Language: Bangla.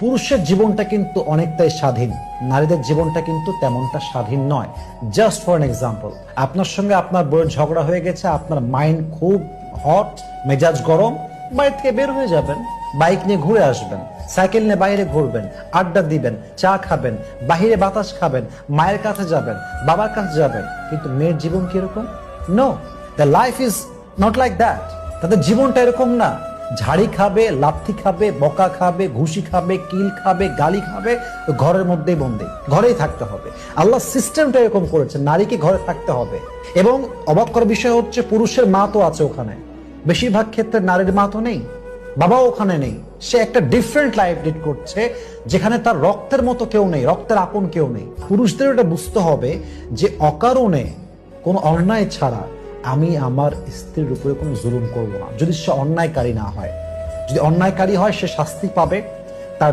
পুরুষের জীবনটা কিন্তু অনেকটাই স্বাধীন, নারীদের জীবনটা কিন্তু তেমনটা স্বাধীন নয়। জাস্ট ফর এন এক্সাম্পল, আপনার সঙ্গে আপনার বউয়ের ঝগড়া হয়ে গেছে, আপনার মাইন্ড খুব হট, মেজাজ গরম, বাড়ি থেকে বের হয়ে যাবেন, বাইক নিয়ে ঘুরে আসবেন, সাইকেল নিয়ে বাইরে ঘুরবেন, আড্ডা দিবেন, চা খাবেন, বাহিরে বাতাস খাবেন, মায়ের কাছে যাবেন, বাবার কাছে যাবেন। কিন্তু মেয়ের জীবন কি এরকম? No, the life is not like that. তাদের জীবনটা এরকম না। ঝাড়ি খাবে, লাথি খাবে, বকা খাবে, ঘুষি খাবে, কিল খাবে, গালি খাবে, ঘরের মধ্যেই বন্দী, ঘরেই থাকতে হবে। আল্লাহ সিস্টেমটা এরকম করেছে, নারীকে ঘরে থাকতে হবে। এবং অবাক করার বিষয় হচ্ছে, পুরুষের মা তো আছে ওখানে, বেশিরভাগ ক্ষেত্রে নারীর মা তো নেই, বাবাও ওখানে নেই। সে একটা ডিফারেন্ট লাইফ লিড করছে, যেখানে তার রক্তের মতো কেউ নেই, রক্তের আপন কেউ নেই। পুরুষদের এটা বুঝতে হবে যে অকারণে কোনো অন্যায় ছাড়া আমি আমার স্ত্রীর উপরে কোনো জুলুম করব না, যদি সে অন্যায়কারী না হয়। যদি অন্যায়কারী হয়, সে শাস্তি পাবে। তার